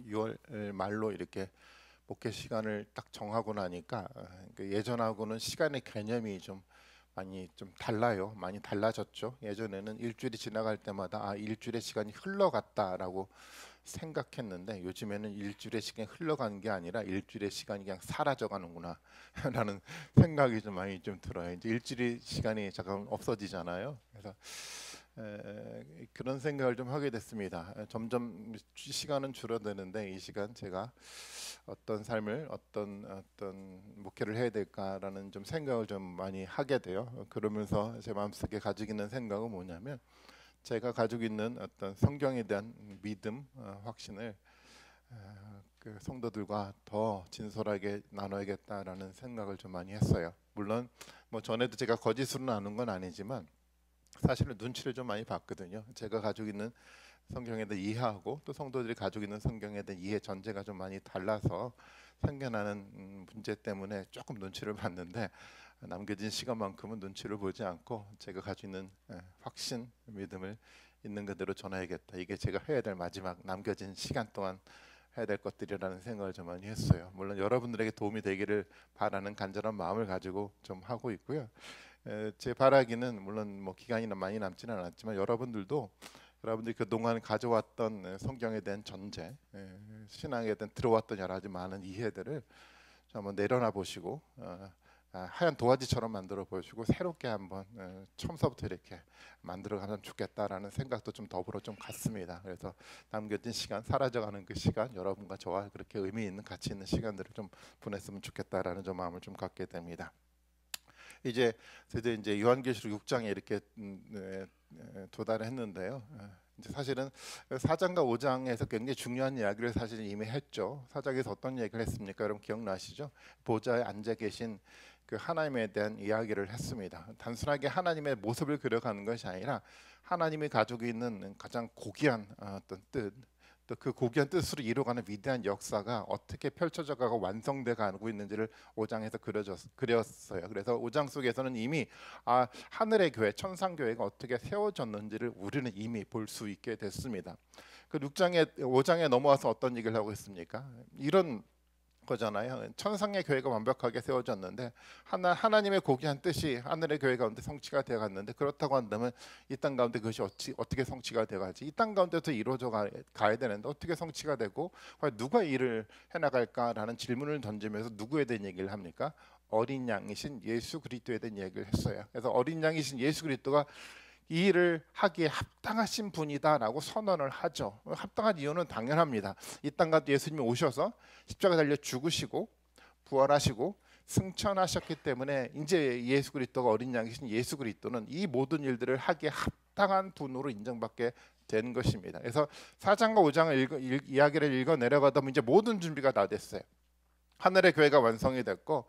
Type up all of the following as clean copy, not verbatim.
6월 말로 이렇게 목회 시간을 딱 정하고 나니까 예전하고는 시간의 개념이 좀 많이 좀 달라요. 많이 달라졌죠. 예전에는 일주일이 지나갈 때마다 일주일의 시간이 흘러갔다라고 생각했는데 요즘에는 일주일의 시간이 흘러가는 게 아니라 일주일의 시간이 그냥 사라져 가는구나 라는 생각이 좀 많이 좀 들어요. 이제 일주일의 시간이 잠깐 없어지잖아요. 그래서 그런 생각을 좀 하게 됐습니다. 점점 시간은 줄어드는데 이 시간 제가 어떤 삶을 어떤 목회를 해야 될까라는 좀 생각을 좀 많이 하게 돼요. 그러면서 제 마음속에 가지고 있는 생각은 뭐냐면 제가 가지고 있는 어떤 성경에 대한 믿음, 확신을 그 성도들과 더 진솔하게 나눠야겠다라는 생각을 좀 많이 했어요. 물론 뭐 전에도 제가 거짓으로 나눈 건 아니지만 사실은 눈치를 좀 많이 봤거든요. 제가 가지고 있는 성경에 대해 이해하고 또 성도들이 가지고 있는 성경에 대한 이해 전제가 좀 많이 달라서 생겨나는 문제 때문에 조금 눈치를 봤는데 남겨진 시간만큼은 눈치를 보지 않고 제가 가지고 있는 확신, 믿음을 있는 그대로 전해야겠다. 이게 제가 해야 될 마지막 남겨진 시간 동안 해야 될 것들이라는 생각을 좀 많이 했어요. 물론 여러분들에게 도움이 되기를 바라는 간절한 마음을 가지고 좀 하고 있고요. 제 바라기는 물론 뭐 기간이 많이 남지는 않았지만 여러분들이 그동안 가져왔던 성경에 대한 전제, 신앙에 대한 들어왔던 여러 가지 많은 이해들을 좀 한번 내려놔 보시고 하얀 도화지처럼 만들어 보시고 새롭게 한번 처음서부터 이렇게 만들어가면 좋겠다라는 생각도 좀 더불어 좀 같습니다. 그래서 남겨진 시간, 사라져가는 그 시간, 여러분과 저와 그렇게 의미 있는 가치 있는 시간들을 좀 보냈으면 좋겠다라는 좀 마음을 좀 갖게 됩니다. 이제 드디어 이제 요한계시록 6장에 이렇게 도달했는데요. 이제 사실은 4장과 5장에서 굉장히 중요한 이야기를 사실 이미 했죠. 4장에서 어떤 얘기를 했습니까? 여러분 기억나시죠? 보좌에 앉아 계신 그 하나님에 대한 이야기를 했습니다. 단순하게 하나님의 모습을 그려가는 것이 아니라 하나님이 가지고 있는 가장 고귀한 어떤 뜻, 또 그 고귀한 뜻으로 이루어가는 위대한 역사가 어떻게 펼쳐져 가고 완성돼 가고 있는지를 5장에서 그렸어요. 그래서 5장 속에서는 이미 하늘의 교회, 천상 교회가 어떻게 세워졌는지를 우리는 이미 볼 수 있게 됐습니다. 그 5장에 넘어와서 어떤 얘기를 하고 있습니까? 이런 거잖아요. 천상의 교회가 완벽하게 세워졌는데 하나님의 고귀한 뜻이 하늘의 교회 가운데 성취가 되어 갔는데 그렇다고 한다면 이 땅 가운데 그것이 어떻게 성취가 되어 가지? 이 땅 가운데서 이루어져 가야 되는데 어떻게 성취가 되고 과연 누가 일을 해나갈까라는 질문을 던지면서 누구에 대한 얘기를 합니까? 어린 양이신 예수 그리스도에 대한 얘기를 했어요. 그래서 어린 양이신 예수 그리스도가 이 일을 하기에 합당하신 분이다라고 선언을 하죠. 합당한 이유는 당연합니다. 이 땅 가운데 예수님이 오셔서 십자가 달려 죽으시고 부활하시고 승천하셨기 때문에 이제 예수 그리스도가 어린 양이신 예수 그리스도는 이 모든 일들을 하기에 합당한 분으로 인정받게 된 것입니다. 그래서 4장과 5장을 이야기를 읽어 내려가다 보면 이제 모든 준비가 다 됐어요. 하늘의 교회가 완성이 됐고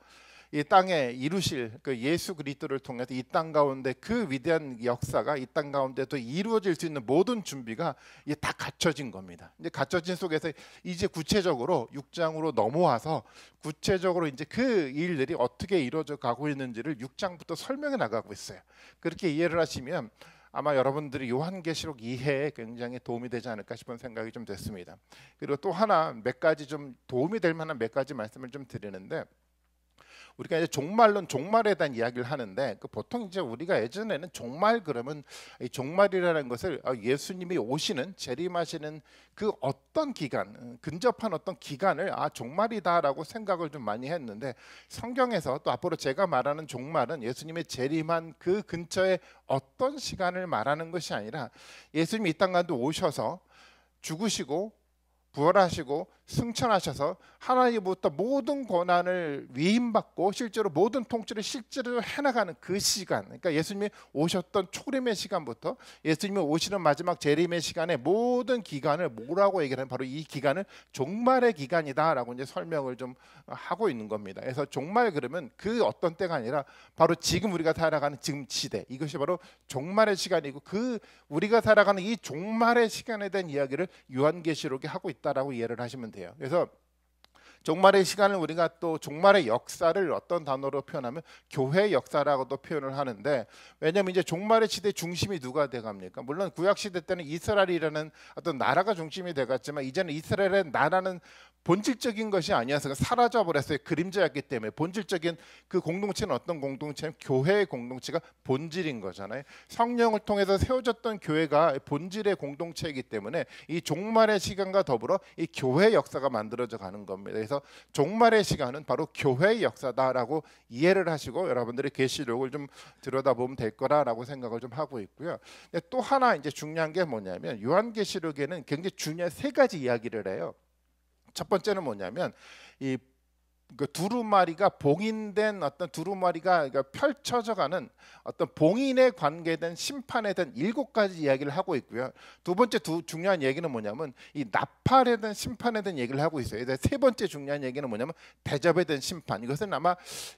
이 땅에 이루실 그 예수 그리스도를 통해서 이 땅 가운데 그 위대한 역사가 이 땅 가운데도 이루어질 수 있는 모든 준비가 이제 다 갖춰진 겁니다. 이제 갖춰진 속에서 이제 구체적으로 6장으로 넘어와서 구체적으로 이제 그 일들이 어떻게 이루어져 가고 있는지를 6장부터 설명해 나가고 있어요. 그렇게 이해를 하시면 아마 여러분들이 요한계시록 이해에 굉장히 도움이 되지 않을까 싶은 생각이 좀 됐습니다. 그리고 또 하나 몇 가지 좀 도움이 될 만한 몇 가지 말씀을 좀 드리는데 우리가 이제 종말론 종말에 대한 이야기를 하는데 보통 이제 우리가 예전에는 종말 그러면 이 종말이라는 것을 예수님이 오시는 재림하시는 그 어떤 기간 근접한 어떤 기간을 종말이다라고 생각을 좀 많이 했는데 성경에서 또 앞으로 제가 말하는 종말은 예수님의 재림한 그 근처에 어떤 시간을 말하는 것이 아니라 예수님이 이 땅 가운데 오셔서 죽으시고 부활하시고 승천하셔서 하나님부터 모든 권한을 위임받고 실제로 모든 통치를 실제로 해나가는 그 시간, 그러니까 예수님이 오셨던 초림의 시간부터 예수님이 오시는 마지막 재림의 시간에 모든 기간을 뭐라고 얘기하는 바로 이 기간을 종말의 기간이다라고 이제 설명을 좀 하고 있는 겁니다. 그래서 종말 그러면 그 어떤 때가 아니라 바로 지금 우리가 살아가는 지금 시대, 이것이 바로 종말의 시간이고 그 우리가 살아가는 이 종말의 시간에 대한 이야기를 요한계시록이 하고 있다라고 이해를 하시면 돼요. 그래서 종말의 시간을 우리가 또 종말의 역사를 어떤 단어로 표현하면 교회의 역사라고도 표현을 하는데, 왜냐하면 이제 종말의 시대 중심이 누가 돼갑니까? 물론 구약 시대 때는 이스라엘이라는 어떤 나라가 중심이 돼갔지만 이제는 이스라엘의 나라는 본질적인 것이 아니어서 사라져 버렸어요. 그림자였기 때문에. 본질적인 그 공동체는 어떤 공동체는 교회의 공동체가 본질인 거잖아요. 성령을 통해서 세워졌던 교회가 본질의 공동체이기 때문에 이 종말의 시간과 더불어 이 교회의 역사가 만들어져 가는 겁니다. 그래서 종말의 시간은 바로 교회의 역사다라고 이해를 하시고 여러분들이 계시록을 좀 들여다보면 될 거라고 생각을 좀 하고 있고요. 또 하나 이제 중요한 게 뭐냐면 요한계시록에는 굉장히 중요한 세 가지 이야기를 해요. 첫 번째는 뭐냐면 이 두루마리가 봉인된 어떤 두루마리가 펼쳐져가는 어떤 봉인에 관계된 심판에 대한 7가지 이야기를 하고 있고요. 두 번째 중요한 얘기는 뭐냐면 이 나팔에 대한 심판에 대한 얘기를 하고 있어요. 세 번째 중요한 얘기는 뭐냐면 대접에 대한 심판. 이것은 아마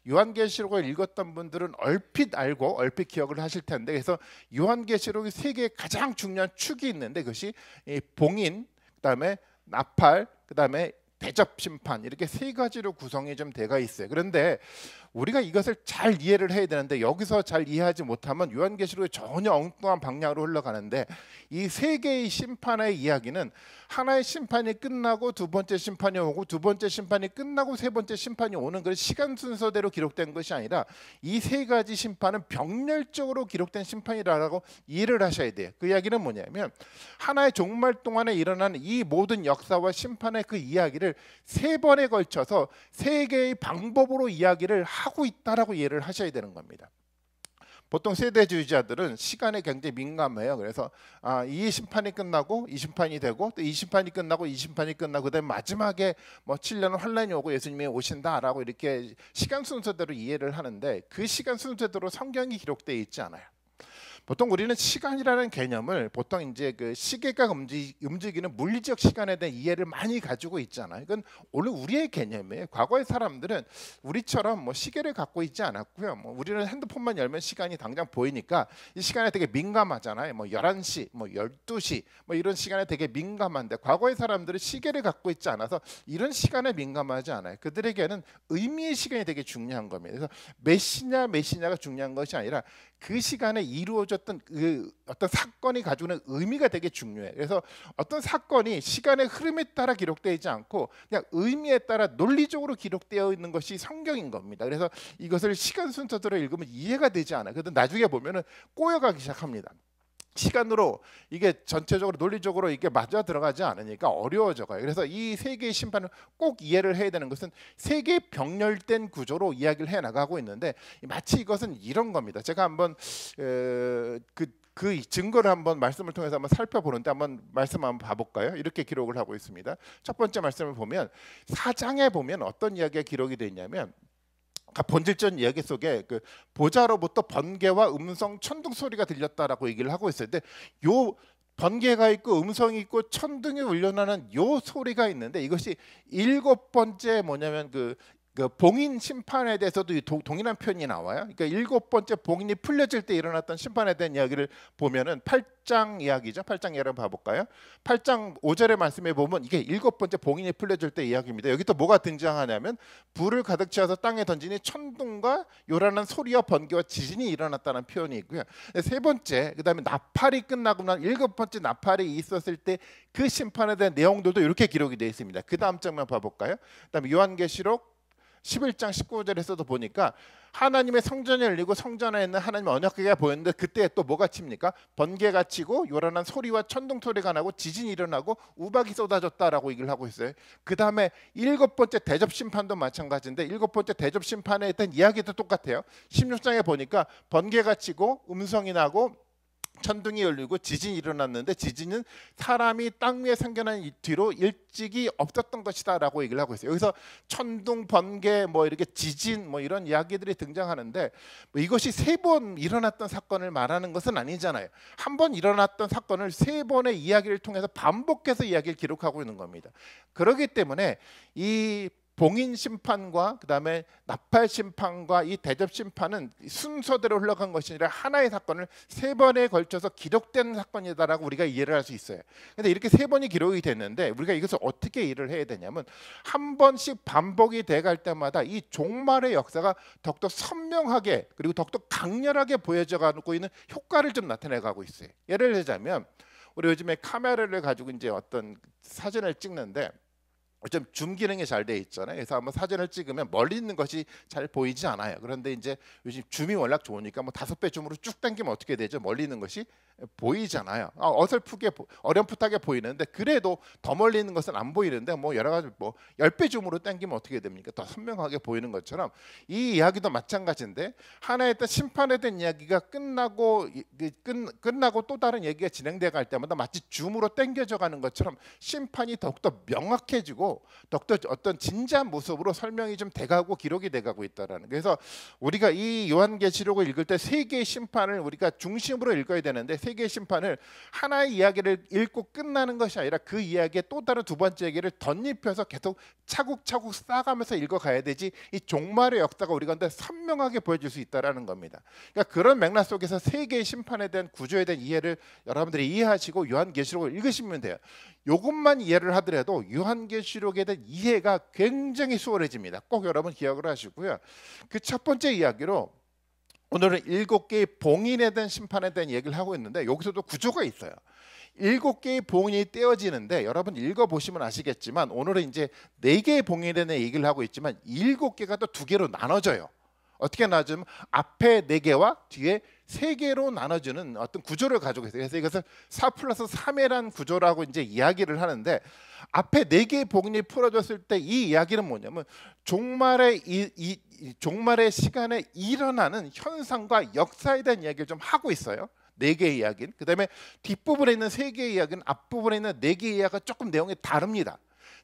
요한계시록을 읽었던 분들은 얼핏 알고 얼핏 기억을 하실 텐데, 그래서 요한계시록이 세 개의 가장 중요한 축이 있는데 그것이 이 봉인, 그다음에 나팔, 그다음에 대접 심판, 이렇게 세 가지로 구성이 좀 돼가 있어요. 그런데 우리가 이것을 잘 이해를 해야 되는데 여기서 잘 이해하지 못하면 요한계시록이 전혀 엉뚱한 방향으로 흘러가는데, 이 세 개의 심판의 이야기는 하나의 심판이 끝나고 두 번째 심판이 오고 두 번째 심판이 끝나고 세 번째 심판이 오는 그런 시간 순서대로 기록된 것이 아니라 이 세 가지 심판은 병렬적으로 기록된 심판이라고 이해를 하셔야 돼요. 그 이야기는 뭐냐면 하나의 종말 동안에 일어나는 이 모든 역사와 심판의 그 이야기를 세 번에 걸쳐서 세 개의 방법으로 이야기를 하고 있다라고 이해를 하셔야 되는 겁니다. 보통 세대주의자들은 시간에 굉장히 민감해요. 그래서 이 심판이 끝나고 이 심판이 되고 또 이 심판이 끝나고 이 심판이 끝나고 그다음에 마지막에 뭐 7년 환란이 오고 예수님이 오신다라고 이렇게 시간 순서대로 이해를 하는데, 그 시간 순서대로 성경이 기록되어 있지 않아요. 보통 우리는 시간이라는 개념을 보통 이제 그 시계가 움직이는 물리적 시간에 대한 이해를 많이 가지고 있잖아요. 이건 오늘 우리의 개념이에요. 과거의 사람들은 우리처럼 뭐 시계를 갖고 있지 않았고요. 뭐 우리는 핸드폰만 열면 시간이 당장 보이니까 이 시간에 되게 민감하잖아요. 뭐 11시, 뭐 12시, 뭐 이런 시간에 되게 민감한데, 과거의 사람들은 시계를 갖고 있지 않아서 이런 시간에 민감하지 않아요. 그들에게는 의미의 시간이 되게 중요한 겁니다. 그래서 몇 시냐가 중요한 것이 아니라 그 시간에 이루어졌던 그 어떤 사건이 가지고 있는 의미가 되게 중요해요. 그래서 어떤 사건이 시간의 흐름에 따라 기록되지 않고 그냥 의미에 따라 논리적으로 기록되어 있는 것이 성경인 겁니다. 그래서 이것을 시간 순서대로 읽으면 이해가 되지 않아요. 그래도 나중에 보면은 꼬여가기 시작합니다. 시간으로 이게 전체적으로 논리적으로 이게 맞아 들어가지 않으니까 어려워져가요. 그래서 이 세 개의 심판을 꼭 이해를 해야 되는 것은 세 개의 병렬된 구조로 이야기를 해 나가고 있는데, 마치 이것은 이런 겁니다. 제가 한번 그 증거를 한번 말씀을 통해서 한번 살펴보는데 한번 말씀 한번 봐볼까요? 이렇게 기록을 하고 있습니다. 첫 번째 말씀을 보면 4장에 보면 어떤 이야기가 기록이 되어 있냐면, 본질적인 이야기 속에 그 보좌로부터 번개와 음성 천둥 소리가 들렸다라고 얘기를 하고 있어요. 근데 요 번개가 있고 음성이 있고 천둥이 울려나는 요 소리가 있는데, 이것이 7번째 뭐냐면 그 봉인 심판에 대해서도 동일한 표현이 나와요. 그러니까 7번째 봉인이 풀려질 때 일어났던 심판에 대한 이야기를 보면은 8장 이야기죠. 8장 이야기를 봐볼까요? 8장 5절의 말씀에 보면 이게 7번째 봉인이 풀려질 때 이야기입니다. 여기 또 뭐가 등장하냐면 불을 가득 채워서 땅에 던지니 천둥과 요란한 소리와 번개와 지진이 일어났다는 표현이 있고요. 세 번째, 그다음에 나팔이 끝나고 난 7번째 나팔이 있었을 때 그 심판에 대한 내용들도 이렇게 기록이 되어 있습니다. 그 다음 장면 봐볼까요? 그다음에 요한계시록 11장 19절에서도 보니까 하나님의 성전이 열리고 성전 안에 있는 하나님의 언약궤가 보였는데, 그때 또 뭐가 칩니까? 번개가 치고 요란한 소리와 천둥 소리가 나고 지진이 일어나고 우박이 쏟아졌다라고 얘기를 하고 있어요. 그 다음에 7번째 대접 심판도 마찬가지인데 7번째 대접 심판에 대한 이야기도 똑같아요. 16장에 보니까 번개가 치고 음성이 나고 천둥이 열리고 지진이 일어났는데, 지진은 사람이 땅 위에 생겨난 뒤로 일찍이 없었던 것이다 라고 얘기를 하고 있어요. 여기서 천둥, 번개, 뭐 이렇게 지진 뭐 이런 이야기들이 등장하는데, 뭐 이것이 3번 일어났던 사건을 말하는 것은 아니잖아요. 한 번 일어났던 사건을 3번의 이야기를 통해서 반복해서 이야기를 기록하고 있는 겁니다. 그렇기 때문에 이 봉인 심판과 그다음에 나팔 심판과 이 대접 심판은 순서대로 흘러간 것이 아니라 하나의 사건을 세 번에 걸쳐서 기록된 사건이다라고 우리가 이해를 할 수 있어요. 근데 이렇게 세 번이 기록이 됐는데 우리가 이것을 어떻게 이해를 해야 되냐면 한 번씩 반복이 돼갈 때마다 이 종말의 역사가 더욱더 선명하게 그리고 더욱더 강렬하게 보여져 가고 있는 효과를 좀 나타내 가고 있어요. 예를 들자면 우리 요즘에 카메라를 가지고 이제 어떤 사진을 찍는데 좀 줌 기능이 잘 돼 있잖아요. 그래서 한번 사진을 찍으면 멀리 있는 것이 잘 보이지 않아요. 그런데 이제 요즘 줌이 워낙 좋으니까 뭐 5배 줌으로 쭉 당기면 어떻게 되죠? 멀리 있는 것이 보이잖아요. 어설프게 어렴풋하게 보이는데 그래도 더 멀리 있는 것은 안 보이는데 뭐 여러 가지 뭐 10배 줌으로 당기면 어떻게 됩니까? 더 선명하게 보이는 것처럼 이 이야기도 마찬가지인데 하나의 어떤 심판에 대한 이야기가 끝나고 또 다른 얘기가 진행돼 갈 때마다 마치 줌으로 당겨져 가는 것처럼 심판이 더욱더 명확해지고 더욱더 어떤 진지한 모습으로 설명이 좀 돼가고 기록이 돼가고 있다라는. 그래서 우리가 이 요한계시록을 읽을 때 세 개의 심판을 우리가 중심으로 읽어야 되는데 세 개의 심판을 하나의 이야기를 읽고 끝나는 것이 아니라 그 이야기에 또 다른 두 번째 얘기를 덧입혀서 계속 차곡차곡 쌓아가면서 읽어가야 되지 이 종말의 역사가 우리 가운데 선명하게 보여줄 수 있다라는 겁니다. 그러니까 그런 맥락 속에서 세 개의 심판에 대한 구조에 대한 이해를 여러분들이 이해하시고 요한계시록을 읽으시면 돼요. 이것만 이해를 하더라도 요한계시록에 대한 이해가 굉장히 수월해집니다. 꼭 여러분 기억을 하시고요. 그 첫 번째 이야기로 오늘은 7개의 봉인에 대한 심판에 대한 얘기를 하고 있는데 여기서도 구조가 있어요. 7개의 봉인이 떼어지는데 여러분 읽어보시면 아시겠지만 오늘은 이제 4개의 봉인에 대한 얘기를 하고 있지만 7개가 또 2개로 나눠져요. 어떻게 나눠지면 앞에 4개와 뒤에 3개로 나눠주는 어떤 구조를 가지고 있어요. 그래서 이것을 4+3이라는 구조라고 이제 이야기를 하는데 앞에 4개의 봉인이 풀어졌을 때 이 이야기는 뭐냐면 종말의 종말의 시간에 일어나는 현상과 역사에 대한 이야기를 좀 하고 있어요. 4개의 이야기는. 그다음에 뒷부분에 있는 3개의 이야기는 앞부분에 있는 4개의 이야기가 조금 내용이 다릅니다.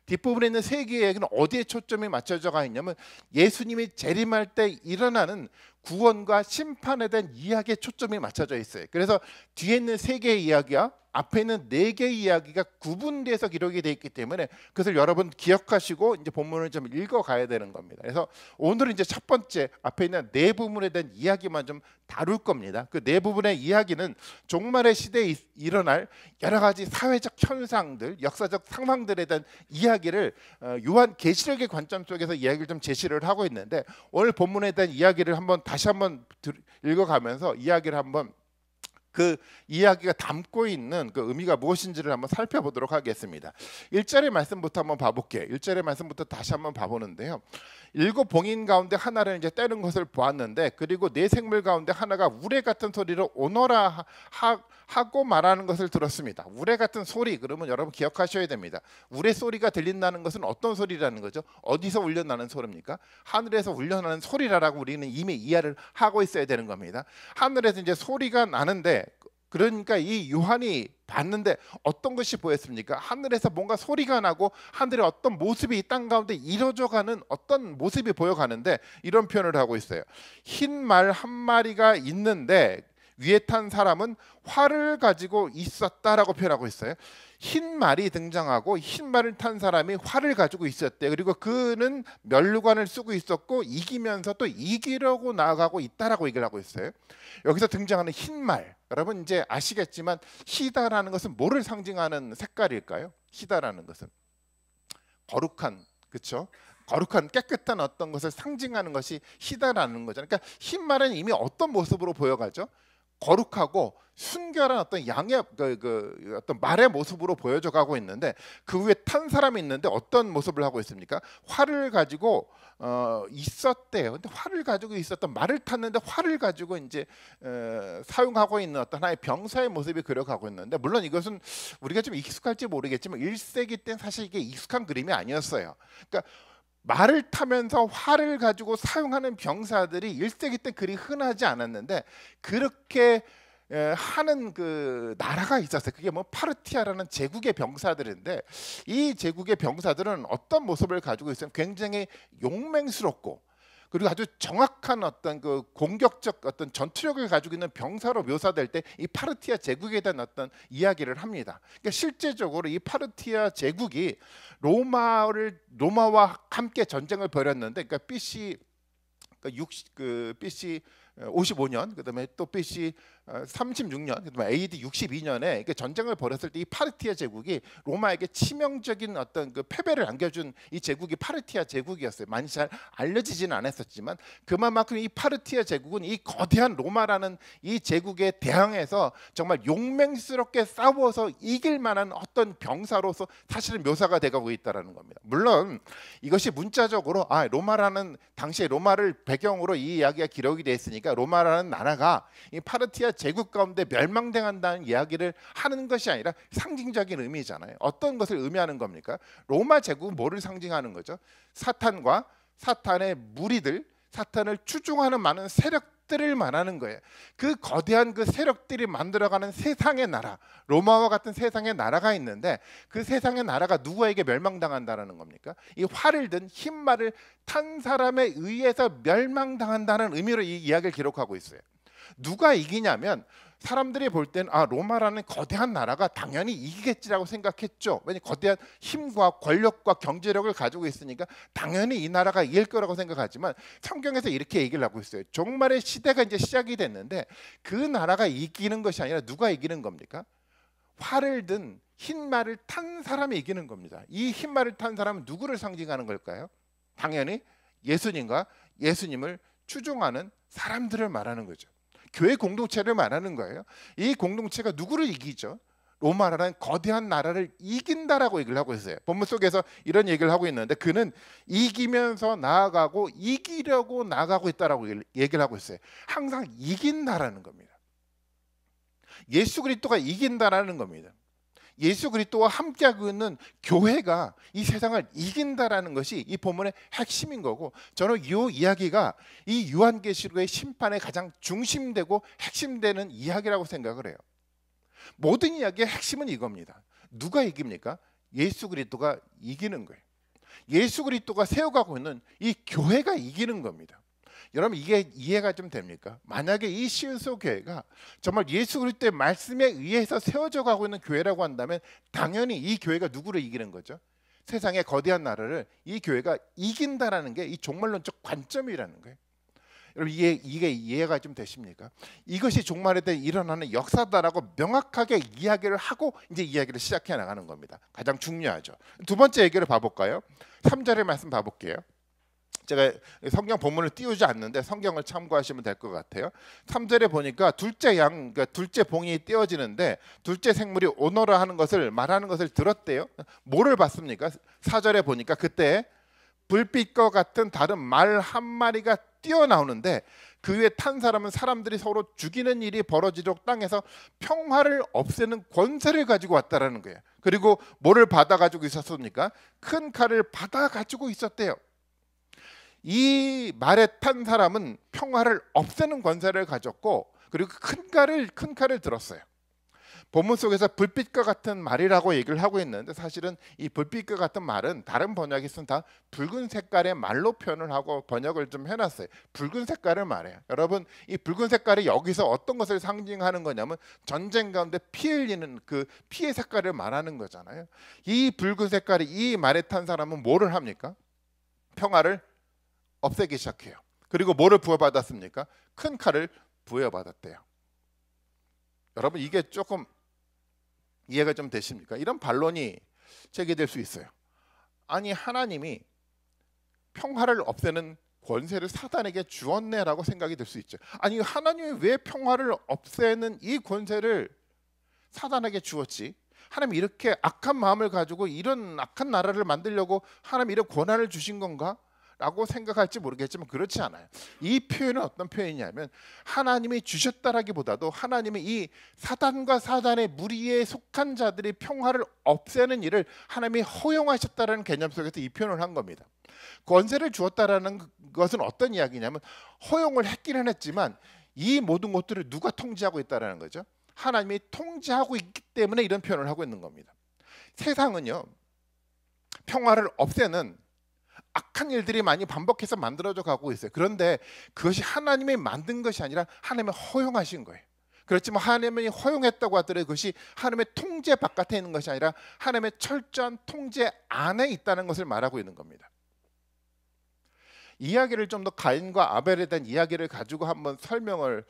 뒷부분에 있는 3개의 이야기는 어디에 초점이 맞춰져 가 있냐면 예수님이 재림할 때 일어나는 구원과 심판에 대한 이야기에 초점이 맞춰져 있어요. 그래서 뒤에 있는 3개의 이야기와 앞에 있는 4개의 이야기가 구분돼서 기록이 되어 있기 때문에 그것을 여러분 기억하시고 이제 본문을 좀 읽어가야 되는 겁니다. 그래서 오늘은 이제 첫 번째 앞에 있는 4부분에 대한 이야기만 좀 다룰 겁니다. 그 4부분의 이야기는 종말의 시대에 일어날 여러 가지 사회적 현상들, 역사적 상황들에 대한 이야기를 요한계시록의 관점 속에서 이야기를 좀 제시를 하고 있는데 오늘 본문에 대한 이야기를 다시 한번 읽어가면서 이야기를 한번 그 이야기가 담고 있는 그 의미가 무엇인지를 한번 살펴보도록 하겠습니다. 1절의 말씀부터 한번 봐볼게요. 1절의 말씀부터 다시 한번 봐보는데요. 7 봉인 가운데 하나를 이제 떼는 것을 보았는데 그리고 4 생물 가운데 하나가 우레 같은 소리로 오너라 하고 말하는 것을 들었습니다. 우레 같은 소리 그러면 여러분 기억하셔야 됩니다. 우레 소리가 들린다는 것은 어떤 소리라는 거죠? 어디서 울려나는 소리입니까? 하늘에서 울려나는 소리라고 우리는 이미 이해를 하고 있어야 되는 겁니다. 하늘에서 이제 소리가 나는데 그러니까 이 요한이 봤는데 어떤 것이 보였습니까? 하늘에서 뭔가 소리가 나고 하늘에 어떤 모습이 이 땅 가운데 이루어져가는 어떤 모습이 보여가는데 이런 표현을 하고 있어요. 흰 말 한 마리가 있는데 위에 탄 사람은 활을 가지고 있었다라고 표현하고 있어요. 흰 말이 등장하고 흰 말을 탄 사람이 활을 가지고 있었대. 그리고 그는 면류관을 쓰고 있었고 이기면서 또 이기려고 나아가고 있다라고 얘기를 하고 있어요. 여기서 등장하는 흰 말, 여러분 이제 아시겠지만 희다라는 것은 뭐를 상징하는 색깔일까요? 희다라는 것은 거룩한, 그렇죠? 거룩한 깨끗한 어떤 것을 상징하는 것이 희다라는 거잖아요. 그러니까 흰 말은 이미 어떤 모습으로 보여가죠? 거룩하고 순결한 어떤 양의 어떤 말의 모습으로 보여져 가고 있는데 그 위에 탄 사람이 있는데 어떤 모습을 하고 있습니까? 활을 가지고 있었대요. 근데 활을 가지고 있었던 말을 탔는데 활을 가지고 이제 사용하고 있는 어떤 하나의 병사의 모습이 그려가고 있는데 물론 이것은 우리가 좀 익숙할지 모르겠지만 1세기 때는 사실 이게 익숙한 그림이 아니었어요. 그러니까 말을 타면서 활을 가지고 사용하는 병사들이 1세기 때 그리 흔하지 않았는데 그렇게 하는 그 나라가 있었어요. 그게 뭐 파르티아라는 제국의 병사들인데 이 제국의 병사들은 어떤 모습을 가지고 있으면 굉장히 용맹스럽고 그리고 아주 정확한 어떤 그 공격적 어떤 전투력을 가지고 있는 병사로 묘사될 때 이 파르티아 제국에 대한 어떤 이야기를 합니다. 그러니까 실제적으로 이 파르티아 제국이 로마와 함께 전쟁을 벌였는데, 그러니까 BC BC 55년, 그다음에 또 BC 36년, 그다음에 AD 62년에 전쟁을 벌였을 때 이 파르티아 제국이 로마에게 치명적인 어떤 그 패배를 안겨준 이 제국이 파르티아 제국이었어요. 많이 잘 알려지지는 않았었지만 그만큼 이 파르티아 제국은 이 거대한 로마라는 이 제국에 대항해서 정말 용맹스럽게 싸워서 이길 만한 어떤 병사로서 사실은 묘사가 돼가고 있다라는 겁니다. 물론 이것이 문자적으로 로마라는, 당시에 로마를 배경으로 이 이야기가 기록이 되어 있으니까 로마라는 나라가 이 파르티아 제국 가운데 멸망당한다는 이야기를 하는 것이 아니라 상징적인 의미잖아요. 어떤 것을 의미하는 겁니까? 로마 제국은 뭐를 상징하는 거죠? 사탄과 사탄의 무리들, 사탄을 추종하는 많은 세력들을 말하는 거예요. 그 거대한 그 세력들이 만들어가는 세상의 나라, 로마와 같은 세상의 나라가 있는데 그 세상의 나라가 누구에게 멸망당한다는 겁니까? 이 활을 든 흰말을 탄 사람에 의해서 멸망당한다는 의미로 이 이야기를 기록하고 있어요. 누가 이기냐면 사람들이 볼 땐 로마라는 거대한 나라가 당연히 이기겠지라고 생각했죠. 왜냐하면 거대한 힘과 권력과 경제력을 가지고 있으니까 당연히 이 나라가 이길 거라고 생각하지만 성경에서 이렇게 얘기를 하고 있어요. 종말의 시대가 이제 시작이 됐는데 그 나라가 이기는 것이 아니라 누가 이기는 겁니까? 활을 든 흰말을 탄 사람이 이기는 겁니다. 이 흰말을 탄 사람은 누구를 상징하는 걸까요? 당연히 예수님과 예수님을 추종하는 사람들을 말하는 거죠. 교회 공동체를 말하는 거예요. 이 공동체가 누구를 이기죠? 로마라는 거대한 나라를 이긴다라고 얘기를 하고 있어요. 본문 속에서 이런 얘기를 하고 있는데 그는 이기면서 나아가고 이기려고 나아가고 있다라고 얘기를 하고 있어요. 항상 이긴다라는 겁니다. 예수 그리스도가 이긴다라는 겁니다. 예수 그리스도와 함께하고 있는 교회가 이 세상을 이긴다라는 것이 이 본문의 핵심인 거고, 저는 이 이야기가 이 요한계시록의 심판의 가장 중심되고 핵심되는 이야기라고 생각을 해요. 모든 이야기의 핵심은 이겁니다. 누가 이깁니까? 예수 그리스도가 이기는 거예요. 예수 그리스도가 세워가고 있는 이 교회가 이기는 겁니다. 여러분, 이게 이해가 좀 됩니까? 만약에 이 시온서 교회가 정말 예수 그리스도의 말씀에 의해서 세워져 가고 있는 교회라고 한다면 당연히 이 교회가 누구를 이기는 거죠? 세상의 거대한 나라를 이 교회가 이긴다라는 게 이 종말론적 관점이라는 거예요. 여러분, 이게 이해가 좀 되십니까? 이것이 종말에 대해 일어나는 역사다라고 명확하게 이야기를 하고 이제 이야기를 시작해 나가는 겁니다. 가장 중요하죠. 두 번째 얘기를 봐볼까요? 3절의 말씀 봐볼게요. 제가 성경 본문을 띄우지 않는데 성경을 참고하시면 될 것 같아요. 3절에 보니까 둘째 양, 그러니까 둘째 봉이 띄어지는데 둘째 생물이 오너라 하는 것을 말하는 것을 들었대요. 뭐를 봤습니까? 4절에 보니까 그때 불빛과 같은 다른 말 한 마리가 뛰어나오는데 그 위에 탄 사람은 사람들이 서로 죽이는 일이 벌어지도록 땅에서 평화를 없애는 권세를 가지고 왔다라는 거예요. 그리고 뭐를 받아가지고 있었습니까? 큰 칼을 받아가지고 있었대요. 이 말에 탄 사람은 평화를 없애는 권세를 가졌고 그리고 큰 칼을 들었어요. 본문 속에서 불빛과 같은 말이라고 얘기를 하고 있는데 사실은 이 불빛과 같은 말은 다른 번역에서는 다 붉은 색깔의 말로 표현을 하고 번역을 좀 해놨어요. 붉은 색깔을 말해요. 여러분, 이 붉은 색깔이 여기서 어떤 것을 상징하는 거냐면 전쟁 가운데 피 흘리는 그 피의 색깔을 말하는 거잖아요. 이 붉은 색깔이 이 말에 탄 사람은 뭐를 합니까? 평화를 없애기 시작해요. 그리고 뭐를 부여받았습니까? 큰 칼을 부여받았대요. 여러분, 이게 조금 이해가 좀 되십니까? 이런 반론이 제기될 수 있어요. 아니, 하나님이 평화를 없애는 권세를 사단에게 주었네라고 생각이 들 수 있죠. 아니, 하나님이 왜 평화를 없애는 이 권세를 사단에게 주었지? 하나님이 이렇게 악한 마음을 가지고 이런 악한 나라를 만들려고 하나님이 이런 권한을 주신 건가? 라고 생각할지 모르겠지만 그렇지 않아요. 이 표현은 어떤 표현이냐면 하나님이 주셨다라기보다도 하나님이 이 사단과 사단의 무리에 속한 자들이 평화를 없애는 일을 하나님이 허용하셨다라는 개념 속에서 이 표현을 한 겁니다. 권세를 주었다라는 것은 어떤 이야기냐면 허용을 했기는 했지만 이 모든 것들을 누가 통제하고 있다라는 거죠? 하나님이 통제하고 있기 때문에 이런 표현을 하고 있는 겁니다. 세상은요, 평화를 없애는 악한 일들이 많이 반복해서 만들어져 가고 있어요. 그런데 그것이 하나님이 만든 것이 아니라 하나님이 허용하신 거예요. 그렇지만 하나님이 허용했다고 하더라도 그것이 하나님의 통제 바깥에 있는 것이 아니라 하나님의 철저한 통제 안에 있다는 것을 말하고 있는 겁니다. 이야기를 좀 더 가인과 아벨에 대한 이야기를 가지고 한번 설명을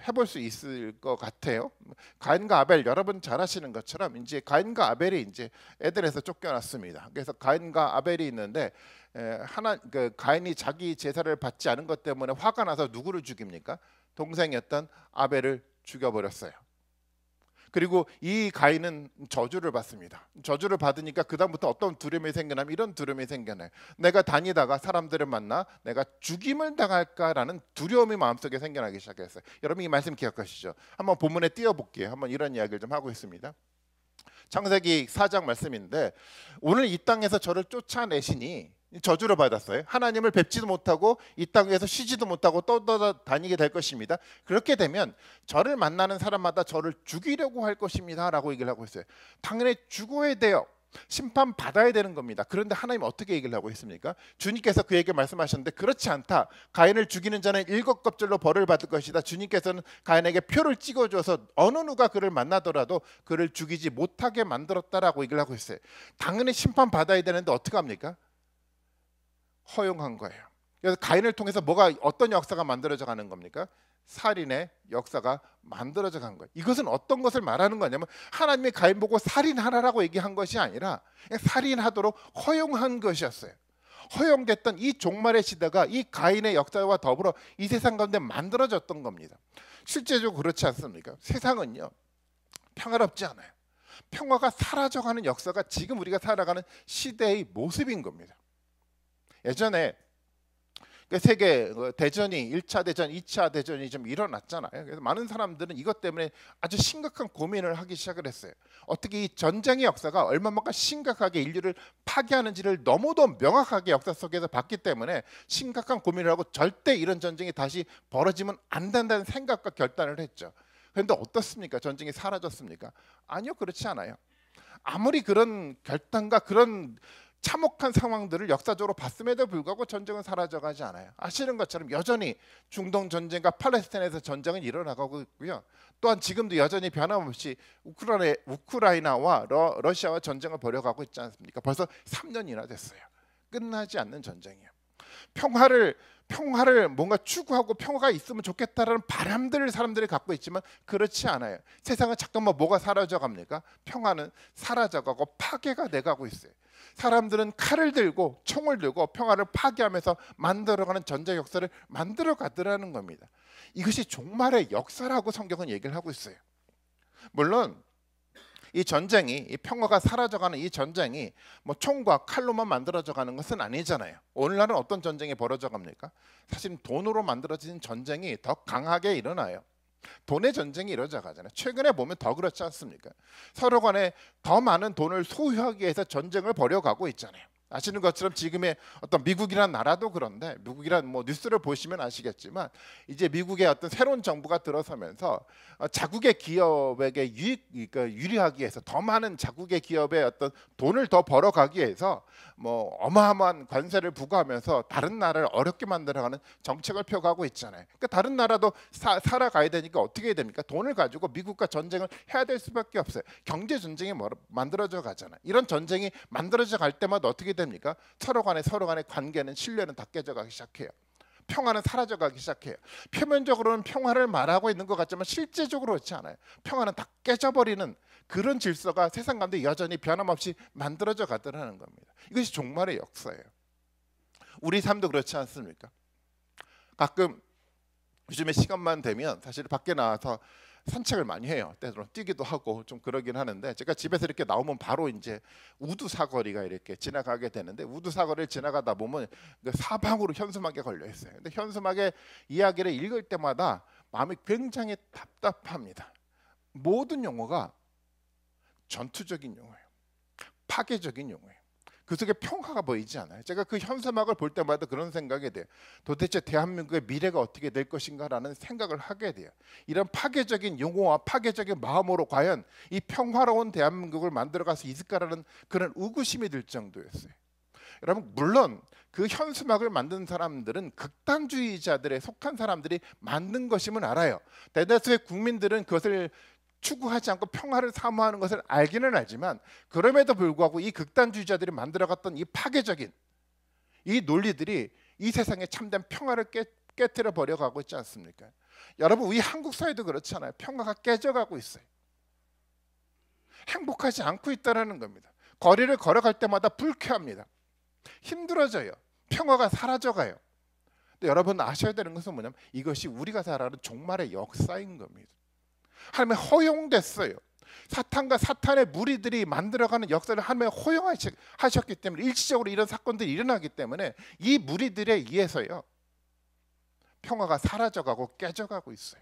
해볼 수 있을 것 같아요. 가인과 아벨 여러분 잘 아시는 것처럼 이제 가인과 아벨이 이제 에덴에서 쫓겨났습니다. 그래서 가인과 아벨이 있는데 가인이 자기 제사를 받지 않은 것 때문에 화가 나서 누구를 죽입니까? 동생이었던 아벨을 죽여버렸어요. 그리고 이 가인은 저주를 받습니다. 저주를 받으니까 그 다음부터 어떤 두려움이 생겨나면 이런 두려움이 생겨나요. 내가 다니다가 사람들을 만나 내가 죽임을 당할까라는 두려움이 마음속에 생겨나기 시작했어요. 여러분 이 말씀 기억하시죠? 한번 본문에 띄워볼게요. 한번 이런 이야기를 좀 하고 있습니다. 창세기 4장 말씀인데 오늘 이 땅에서 저를 쫓아내시니 저주를 받았어요. 하나님을 뵙지도 못하고 이 땅에서 쉬지도 못하고 떠다니게 될 것입니다. 그렇게 되면 저를 만나는 사람마다 저를 죽이려고 할 것입니다 라고 얘기를 하고 있어요. 당연히 죽어야 돼요. 심판받아야 되는 겁니다. 그런데 하나님 어떻게 얘기를 하고 있습니까? 주님께서 그에게 말씀하셨는데 그렇지 않다. 가인을 죽이는 자는 7겁절로 벌을 받을 것이다. 주님께서는 가인에게 표를 찍어줘서 어느 누가 그를 만나더라도 그를 죽이지 못하게 만들었다라고 얘기를 하고 있어요. 당연히 심판받아야 되는데 어떻게 합니까? 허용한 거예요. 그래서 가인을 통해서 어떤 역사가 만들어져 가는 겁니까? 살인의 역사가 만들어져 간 거예요. 이것은 어떤 것을 말하는 거냐면 하나님이 가인 보고 살인하라라고 얘기한 것이 아니라 그냥 살인하도록 허용한 것이었어요. 허용됐던 이 종말의 시대가 이 가인의 역사와 더불어 이 세상 가운데 만들어졌던 겁니다. 실제적으로 그렇지 않습니까? 세상은요 평화롭지 않아요. 평화가 사라져가는 역사가 지금 우리가 살아가는 시대의 모습인 겁니다. 예전에 세계 대전이 1차 대전, 2차 대전이 좀 일어났잖아요. 그래서 많은 사람들은 이것 때문에 아주 심각한 고민을 하기 시작을 했어요. 어떻게 이 전쟁의 역사가 얼마만큼 심각하게 인류를 파괴하는지를 너무도 명확하게 역사 속에서 봤기 때문에 심각한 고민을 하고 절대 이런 전쟁이 다시 벌어지면 안 된다는 생각과 결단을 했죠. 그런데 어떻습니까? 전쟁이 사라졌습니까? 아니요, 그렇지 않아요. 아무리 그런 결단과 그런 참혹한 상황들을 역사적으로 봤음에도 불구하고 전쟁은 사라져가지 않아요. 아시는 것처럼 여전히 중동 전쟁과 팔레스타인에서 전쟁은 일어나고 있고요. 또한 지금도 여전히 변함없이 우크라이나와 러시아와 전쟁을 벌여가고 있지 않습니까? 벌써 3년이나 됐어요. 끝나지 않는 전쟁이에요. 평화를 뭔가 추구하고 평화가 있으면 좋겠다라는 바람들을 사람들이 갖고 있지만 그렇지 않아요. 세상은 잠깐만 뭐가 사라져갑니까? 평화는 사라져가고 파괴가 돼가고 있어요. 사람들은 칼을 들고 총을 들고 평화를 파괴하면서 만들어가는 전쟁 역사를 만들어가더라는 겁니다. 이것이 종말의 역사라고 성경은 얘기를 하고 있어요. 물론 이 전쟁이, 이 평화가 사라져가는 이 전쟁이 뭐 총과 칼로만 만들어져가는 것은 아니잖아요. 오늘날은 어떤 전쟁이 벌어져갑니까? 사실 돈으로 만들어진 전쟁이 더 강하게 일어나요. 돈의 전쟁이 이루어져가잖아요. 최근에 보면 더 그렇지 않습니까? 서로 간에 더 많은 돈을 소유하기 위해서 전쟁을 벌여가고 있잖아요. 아시는 것처럼 지금의 어떤 미국이라는 나라도 그런데 미국이란 뭐 뉴스를 보시면 아시겠지만 이제 미국의 어떤 새로운 정부가 들어서면서 자국의 기업에게 유리하기 위해서 더 많은 자국의 기업의 어떤 돈을 더 벌어가기 위해서 뭐 어마어마한 관세를 부과하면서 다른 나라를 어렵게 만들어가는 정책을 펴가고 있잖아요. 그러니까 다른 나라도 살아가야 되니까 어떻게 해야 됩니까? 돈을 가지고 미국과 전쟁을 해야 될 수밖에 없어요. 경제 전쟁이 만들어져 가잖아요. 이런 전쟁이 만들어져 갈 때마다 어떻게 됩니까? 서로 간의 관계는 신뢰는 다 깨져가기 시작해요. 평화는 사라져가기 시작해요. 표면적으로는 평화를 말하고 있는 것 같지만 실제적으로 그렇지 않아요. 평화는 다 깨져버리는 그런 질서가 세상 가운데 여전히 변함없이 만들어져 가더라는 겁니다. 이것이 종말의 역사예요. 우리 삶도 그렇지 않습니까? 가끔 요즘에 시간만 되면 사실 밖에 나와서 산책을 많이 해요. 때로는 뛰기도 하고 좀 그러긴 하는데 제가 집에서 이렇게 나오면 바로 이제 우두 사거리가 이렇게 지나가게 되는데 우두 사거리를 지나가다 보면 사방으로 현수막에 걸려 있어요. 근데 현수막의 이야기를 읽을 때마다 마음이 굉장히 답답합니다. 모든 용어가 전투적인 용어예요. 파괴적인 용어예요. 그 속에 평화가 보이지 않아요. 제가 그 현수막을 볼 때마다 그런 생각이 돼요. 도대체 대한민국의 미래가 어떻게 될 것인가라는 생각을 하게 돼요. 이런 파괴적인 용어와 파괴적인 마음으로 과연 이 평화로운 대한민국을 만들어갈 수 있을까라는 그런 의구심이 들 정도였어요. 여러분 물론 그 현수막을 만든 사람들은 극단주의자들에 속한 사람들이 만든 것임은 알아요. 대다수의 국민들은 그것을 추구하지 않고 평화를 사모하는 것을 알기는 알지만 그럼에도 불구하고 이 극단주의자들이 만들어갔던 이 파괴적인 이 논리들이 이 세상에 참된 평화를 깨뜨려 버려가고 있지 않습니까? 여러분 우리 한국 사회도 그렇잖아요. 평화가 깨져가고 있어요. 행복하지 않고 있다는 겁니다. 거리를 걸어갈 때마다 불쾌합니다. 힘들어져요. 평화가 사라져가요. 근데 여러분 아셔야 되는 것은 뭐냐면 이것이 우리가 살아가는 종말의 역사인 겁니다. 하나님의 허용됐어요. 사탄과 사탄의 무리들이 만들어가는 역사를 하나님의 허용하셨기 때문에 일시적으로 이런 사건들이 일어나기 때문에 이 무리들에 의해서요 평화가 사라져가고 깨져가고 있어요.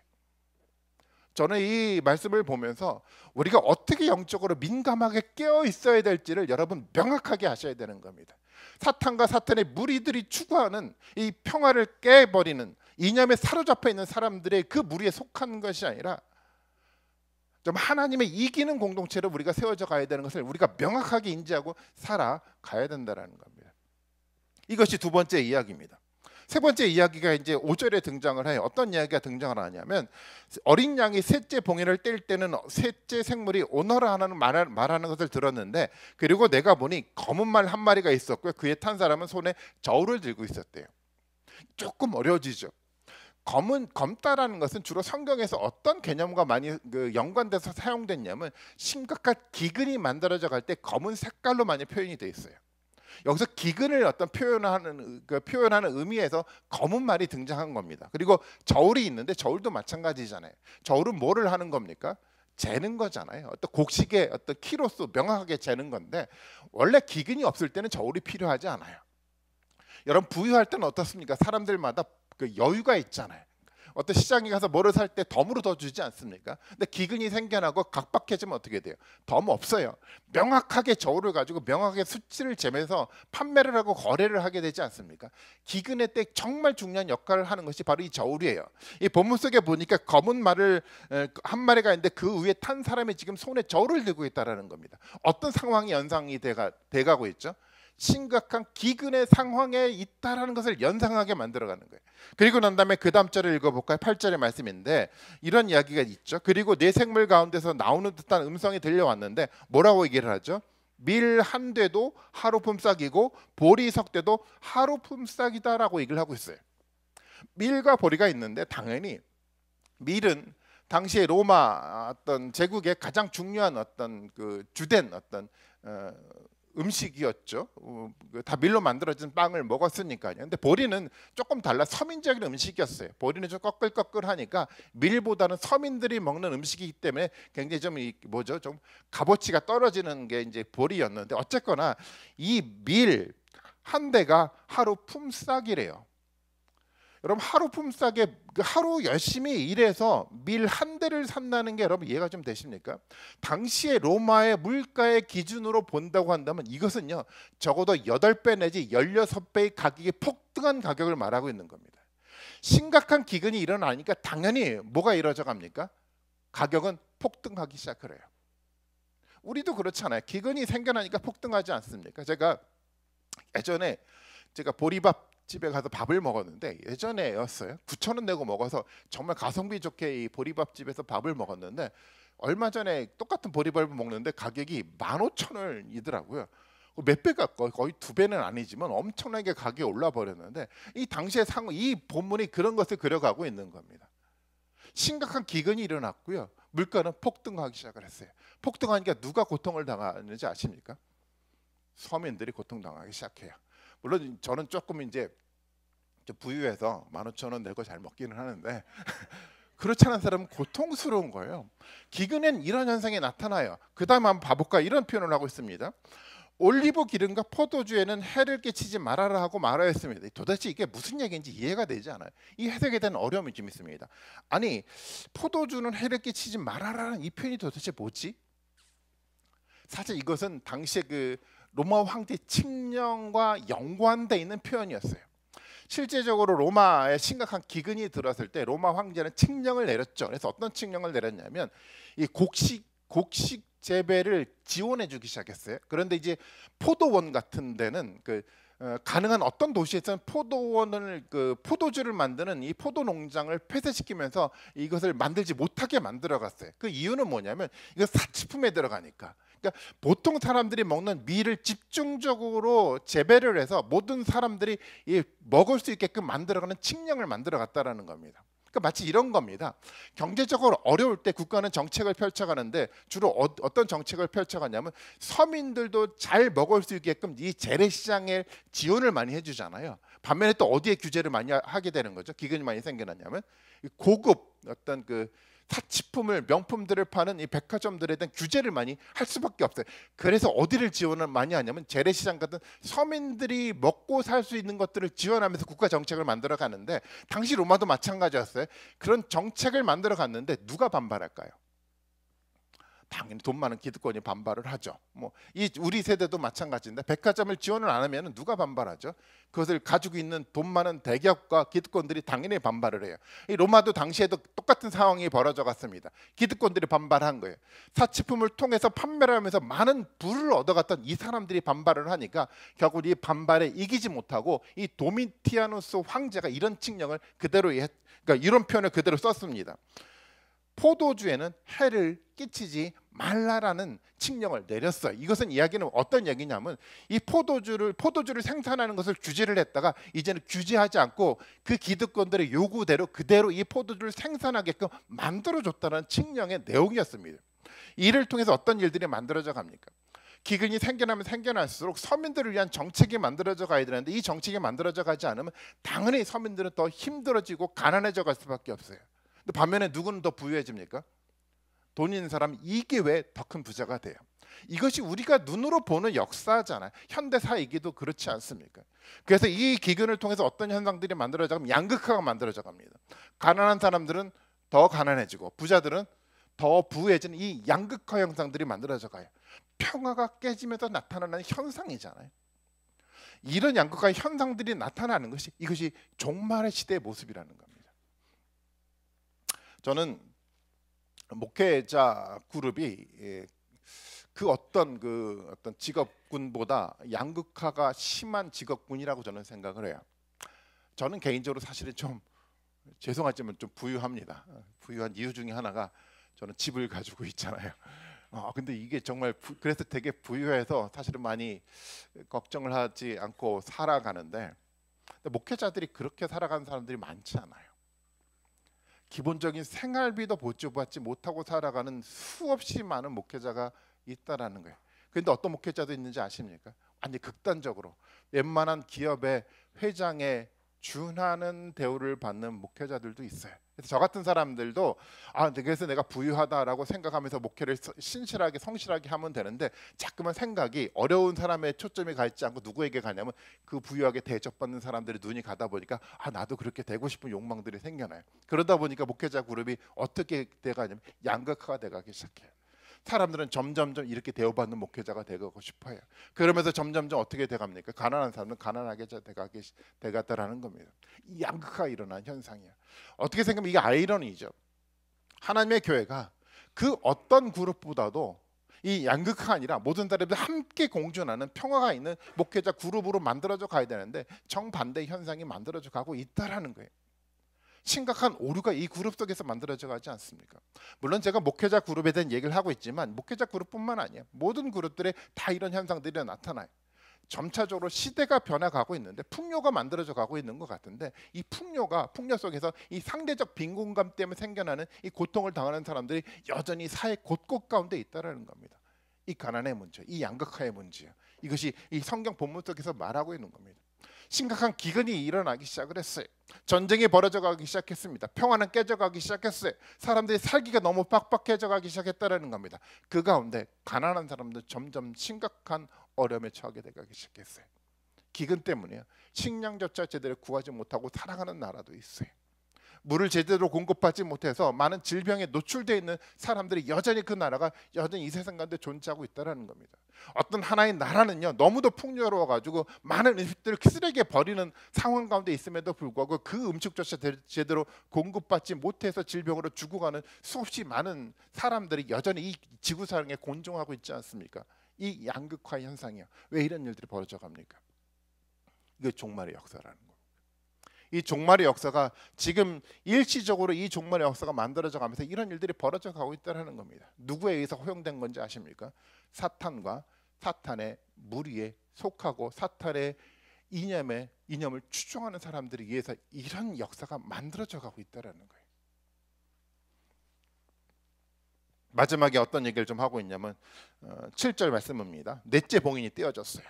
저는 이 말씀을 보면서 우리가 어떻게 영적으로 민감하게 깨어 있어야 될지를 여러분 명확하게 하셔야 되는 겁니다. 사탄과 사탄의 무리들이 추구하는 이 평화를 깨버리는 이념에 사로잡혀 있는 사람들의 그 무리에 속한 것이 아니라 좀 하나님의 이기는 공동체로 우리가 세워져 가야 되는 것을 우리가 명확하게 인지하고 살아가야 된다는 겁니다. 이것이 두 번째 이야기입니다. 세 번째 이야기가 이제 5절에 등장을 해요. 어떤 이야기가 등장을 하냐면 어린 양이 셋째 봉인을 뗄 때는 셋째 생물이 오너라 하는 말하는 것을 들었는데 그리고 내가 보니 검은 말 한 마리가 있었고요. 그에 탄 사람은 손에 저울을 들고 있었대요. 조금 어려워지죠. 검다라는 것은 주로 성경에서 어떤 개념과 많이 연관돼서 사용됐냐면 심각한 기근이 만들어져 갈 때 검은 색깔로 많이 표현이 돼 있어요. 여기서 기근을 어떤 표현하는 의미에서 검은 말이 등장한 겁니다. 그리고 저울이 있는데 저울도 마찬가지잖아요. 저울은 뭐를 하는 겁니까? 재는 거잖아요. 어떤 곡식의 어떤 키로수 명확하게 재는 건데 원래 기근이 없을 때는 저울이 필요하지 않아요. 여러분 부유할 때는 어떻습니까? 사람들마다 그 여유가 있잖아요. 어떤 시장에 가서 뭐를 살 때 덤으로 더 주지 않습니까? 근데 기근이 생겨나고 각박해지면 어떻게 돼요? 덤 없어요. 명확하게 저울을 가지고 명확하게 수치를 재면서 판매를 하고 거래를 하게 되지 않습니까? 기근의 때 정말 중요한 역할을 하는 것이 바로 이 저울이에요. 이 본문 속에 보니까 검은 말을 한 마리가 있는데 그 위에 탄 사람이 지금 손에 저울을 들고 있다는 겁니다. 어떤 상황이 연상이 돼가고 있죠? 심각한 기근의 상황에 있다라는 것을 연상하게 만들어가는 거예요. 그리고 난 다음에 그 다음 절을 읽어볼까요? 8절의 말씀인데 이런 이야기가 있죠. 그리고 내 생물 가운데서 나오는 듯한 음성이 들려왔는데 뭐라고 얘기를 하죠? 밀 한 대도 하루 품삯이고 보리 석 대도 하루 품삯이다라고 얘기를 하고 있어요. 밀과 보리가 있는데 당연히 밀은 당시에 로마 어떤 제국의 가장 중요한 어떤 그 주된 어떤 음식이었죠. 다 밀로 만들어진 빵을 먹었으니까요. 근데 보리는 조금 달라 서민적인 음식이었어요. 보리는 좀 꺼끌꺼끌하니까 밀보다는 서민들이 먹는 음식이기 때문에 굉장히 좀 값어치가 떨어지는 게 이제 보리였는데 어쨌거나 이 밀 한 대가 하루 품삯이래요. 여러분 하루 품삯에 하루 열심히 일해서 밀 한 대를 산다는 게 여러분 이해가 좀 되십니까? 당시에 로마의 물가의 기준으로 본다고 한다면 이것은요 적어도 8배 내지 16배의 가격이 폭등한 가격을 말하고 있는 겁니다. 심각한 기근이 일어나니까 당연히 뭐가 이루어져 갑니까? 가격은 폭등하기 시작을 해요. 우리도 그렇잖아요. 기근이 생겨나니까 폭등하지 않습니까? 예전에 제가 보리밥 집에 가서 밥을 먹었는데 예전에였어요. 9,000원 내고 먹어서 정말 가성비 좋게 이 보리밥집에서 밥을 먹었는데 얼마 전에 똑같은 보리밥을 먹는데 가격이 15,000원이더라고요. 몇 배가 거의 2배는 아니지만 엄청나게 가격이 올라 버렸는데 이 당시의 이 본문이 그런 것을 그려가고 있는 겁니다. 심각한 기근이 일어났고요. 물가는 폭등하기 시작을 했어요. 폭등하니까 누가 고통을 당하는지 아십니까? 서민들이 고통당하기 시작해요. 물론 저는 조금 이제 부유해서 15,000원 내고 잘 먹기는 하는데 그렇지 않은 사람은 고통스러운 거예요. 기근엔 이런 현상이 나타나요. 그 다음 한번 봐볼까? 이런 표현을 하고 있습니다. 올리브 기름과 포도주에는 해를 끼치지 말아라 하고 말하였습니다. 도대체 이게 무슨 얘기인지 이해가 되지 않아요. 이 해석에 대한 어려움이 좀 있습니다. 아니 포도주는 해를 끼치지 말아라는 이 표현이 도대체 뭐지? 사실 이것은 당시에 그 로마 황제 칙령과 연관돼 있는 표현이었어요. 실제적으로 로마에 심각한 기근이 들었을 때 로마 황제는 칙령을 내렸죠. 그래서 어떤 칙령을 내렸냐면 이 곡식 재배를 지원해 주기 시작했어요. 그런데 이제 포도원 같은 데는 그 가능한 어떤 도시에서는 포도주를 만드는 이 포도 농장을 폐쇄시키면서 이것을 만들지 못하게 만들어 갔어요. 그 이유는 뭐냐면 이거 사치품에 들어가니까. 그러니까 보통 사람들이 먹는 밀을 집중적으로 재배를 해서 모든 사람들이 먹을 수 있게끔 만들어가는 칙령을 만들어 갔다라는 겁니다. 그러니까 마치 이런 겁니다. 경제적으로 어려울 때 국가는 정책을 펼쳐가는데 주로 어떤 정책을 펼쳐가냐면 서민들도 잘 먹을 수 있게끔 이 재래시장에 지원을 많이 해주잖아요. 반면에 또 어디에 규제를 많이 하게 되는 거죠? 기근이 많이 생겨나냐면 고급 어떤 그 사치품을 명품들을 파는 이 백화점들에 대한 규제를 많이 할 수밖에 없어요. 그래서 어디를 지원을 많이 하냐면 재래시장 같은 서민들이 먹고 살 수 있는 것들을 지원하면서 국가 정책을 만들어 가는데 당시 로마도 마찬가지였어요. 그런 정책을 만들어 갔는데 누가 반발할까요? 당연히 돈 많은 기득권이 반발을 하죠. 우리 세대도 마찬가지인데 백화점을 지원을 안 하면 누가 반발하죠? 그것을 가지고 있는 돈 많은 대기업과 기득권들이 당연히 반발을 해요. 이 로마도 당시에도 똑같은 상황이 벌어져 갔습니다. 기득권들이 반발한 거예요. 사치품을 통해서 판매를 하면서 많은 부를 얻어갔던 이 사람들이 반발을 하니까 결국 이 반발에 이기지 못하고 이 도미티아누스 황제가 이런 칙령을 그러니까 이런 표현을 그대로 썼습니다. 포도주에는 해를 끼치지 말라라는 칙령을 내렸어요. 이것은 이야기는 어떤 얘기냐면 이 포도주를 생산하는 것을 규제를 했다가 이제는 규제하지 않고 그 기득권들의 요구대로 그대로 이 포도주를 생산하게끔 만들어줬다는 칙령의 내용이었습니다. 이를 통해서 어떤 일들이 만들어져 갑니까? 기근이 생겨나면 생겨날수록 서민들을 위한 정책이 만들어져 가야 되는데 이 정책이 만들어져 가지 않으면 당연히 서민들은 더 힘들어지고 가난해져 갈 수밖에 없어요. 근데 반면에 누구는 더 부유해집니까? 돈 있는 사람 이게 왜 더 큰 부자가 돼요? 이것이 우리가 눈으로 보는 역사잖아요. 현대 사이기도 그렇지 않습니까? 그래서 이 기근을 통해서 어떤 현상들이 만들어져 가면 양극화가 만들어져 갑니다. 가난한 사람들은 더 가난해지고 부자들은 더 부유해지는 이 양극화 현상들이 만들어져 가요. 평화가 깨지면서 나타나는 현상이잖아요. 이런 양극화 현상들이 나타나는 것이 이것이 종말의 시대의 모습이라는 겁니다. 저는 목회자 그룹이 그 어떤 직업군보다 양극화가 심한 직업군이라고 저는 생각을 해요. 저는 개인적으로 사실은 좀 죄송하지만 좀 부유합니다. 부유한 이유 중에 하나가 저는 집을 가지고 있잖아요. 근데 이게 정말 그래서 되게 부유해서 사실은 많이 걱정을 하지 않고 살아가는데 목회자들이 그렇게 살아가는 사람들이 많지 않아요. 기본적인 생활비도 보조받지 못하고 살아가는 수없이 많은 목회자가 있다라는 거예요. 그런데 어떤 목회자도 있는지 아십니까? 완전 극단적으로 웬만한 기업의 회장에 준하는 대우를 받는 목회자들도 있어요. 그래서 저 같은 사람들도 그래서 내가 부유하다라고 생각하면서 목회를 신실하게 성실하게 하면 되는데 자꾸만 생각이 어려운 사람의 초점이 가 있지 않고 누구에게 가냐면 그 부유하게 대접받는 사람들의 눈이 가다 보니까 나도 그렇게 되고 싶은 욕망들이 생겨나요. 그러다 보니까 목회자 그룹이 어떻게 돼가냐면 양극화가 돼가기 시작해요. 사람들은 점점점 이렇게 대우받는 목회자가 되고 싶어요. 그러면서 점점점 어떻게 돼갑니까? 가난한 사람은 가난하게 돼갔다라는 겁니다. 이 양극화가 일어난 현상이에요. 어떻게 생각하면 이게 아이러니죠. 하나님의 교회가 그 어떤 그룹보다도 이 양극화가 아니라 모든 사람들이 함께 공존하는 평화가 있는 목회자 그룹으로 만들어져 가야 되는데 정반대의 현상이 만들어져 가고 있다라는 거예요. 심각한 오류가 이 그룹 속에서 만들어져 가지 않습니까? 물론 제가 목회자 그룹에 대한 얘기를 하고 있지만 목회자 그룹뿐만 아니에요. 모든 그룹들에 다 이런 현상들이 나타나요. 점차적으로 시대가 변해가고 있는데 풍요가 만들어져 가고 있는 것 같은데 이 풍요 속에서 이 상대적 빈곤감 때문에 생겨나는 이 고통을 당하는 사람들이 여전히 사회 곳곳 가운데 있다라는 겁니다. 이 가난의 문제, 이 양극화의 문제예요. 이것이 이 성경 본문 속에서 말하고 있는 겁니다. 심각한 기근이 일어나기 시작을 했어요. 전쟁이 벌어져 가기 시작했습니다. 평화는 깨져가기 시작했어요. 사람들이 살기가 너무 빡빡해져 가기 시작했다는 겁니다. 그 가운데 가난한 사람들 점점 심각한 어려움에 처하게 되기 시작했어요. 기근 때문에요. 식량조차 제대로 구하지 못하고 살아가는 나라도 있어요. 물을 제대로 공급받지 못해서 많은 질병에 노출되어 있는 사람들이 여전히 그 나라가 여전히 이 세상 가운데 존재하고 있다는 겁니다. 어떤 하나의 나라는요 너무도 풍요로워가지고 많은 음식들을 쓰레기에 버리는 상황 가운데 있음에도 불구하고 그 음식조차 제대로 공급받지 못해서 질병으로 죽어가는 수없이 많은 사람들이 여전히 이 지구상에 곤종하고 있지 않습니까? 이 양극화 현상이요. 왜 이런 일들이 벌어져 갑니까? 이게 종말의 역사라는 거예요. 이 종말의 역사가 지금 일시적으로 이 종말의 역사가 만들어져 가면서 이런 일들이 벌어져 가고 있다는 겁니다. 누구에 의해서 허용된 건지 아십니까? 사탄과 사탄의 무리에 속하고 사탄의 이념을 추종하는 사람들에 의해서 이런 역사가 만들어져 가고 있다는 거예요. 마지막에 어떤 얘기를 좀 하고 있냐면 7절 말씀입니다. 넷째 봉인이 떼어졌어요.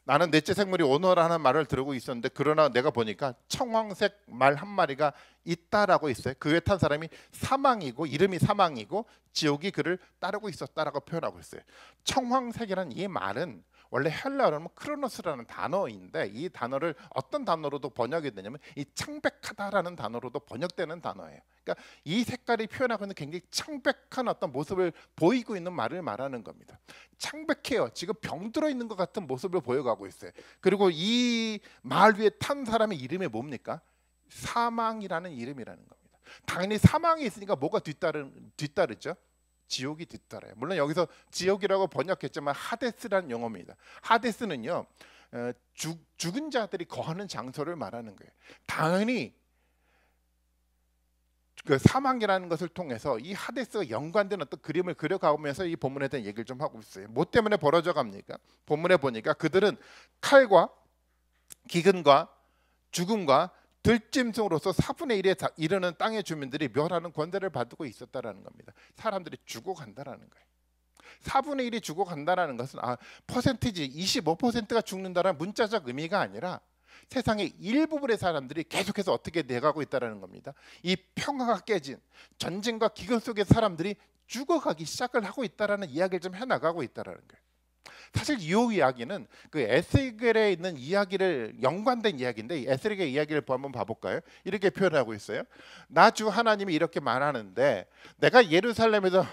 나는 넷째 생물이 오너라는 말을 들고 있었는데 그러나 내가 보니까 청황색 말 한 마리가 있다라고 있어요. 그 위에 탄 사람이 사망이고 이름이 사망이고 지옥이 그를 따르고 있었다라고 표현하고 있어요. 청황색이라는 이 말은 원래 헬라어로는 크로노스라는 단어인데 이 단어를 어떤 단어로도 번역이 되냐면 이 창백하다라는 단어로도 번역되는 단어예요. 그러니까 이 색깔이 표현하고 있는 굉장히 창백한 어떤 모습을 보이고 있는 말을 말하는 겁니다. 창백해요. 지금 병들어 있는 것 같은 모습을 보여가고 있어요. 그리고 이 말 위에 탄 사람의 이름이 뭡니까? 사망이라는 이름이라는 겁니다. 당연히 사망이 있으니까 뭐가 뒤따르죠? 지옥이 뒤따라요. 물론 여기서 지옥이라고 번역했지만 하데스라는 용어입니다. 하데스는요 죽은 자들이 거하는 장소를 말하는 거예요. 당연히 그 사망이라는 것을 통해서 이 하데스가 연관된 어떤 그림을 그려가면서 이 본문에 대한 얘기를 좀 하고 있어요. 뭐 때문에 벌어져 갑니까? 본문에 보니까 그들은 칼과 기근과 죽음과 들짐승으로서 4분의 1에 이르는 땅의 주민들이 멸하는 권세를 받고 있었다라는 겁니다. 사람들이 죽어간다라는 거예요. 4분의 1이 죽어간다라는 것은 퍼센티지 25%가 죽는다라는 문자적 의미가 아니라 세상의 일부분의 사람들이 계속해서 어떻게 돼가고 있다라는 겁니다. 이 평화가 깨진 전쟁과 기근 속의 사람들이 죽어가기 시작을 하고 있다라는 이야기를 좀 해나가고 있다라는 거예요. 사실 이 이야기는 그 에스겔에 있는 이야기를 연관된 이야기인데 에스겔의 이야기를 한번 봐볼까요? 이렇게 표현하고 있어요. 나 주 하나님이 이렇게 말하는데 내가 예루살렘에서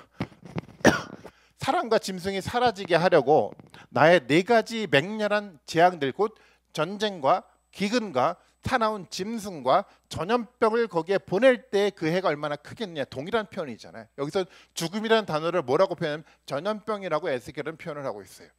사람과 짐승이 사라지게 하려고 나의 4가지 맹렬한 재앙들 곧 전쟁과 기근과 사나운 짐승과 전염병을 거기에 보낼 때 그 해가 얼마나 크겠냐 동일한 표현이잖아요. 여기서 죽음이라는 단어를 뭐라고 표현하면 전염병이라고 에스겔은 표현을 하고 있어요.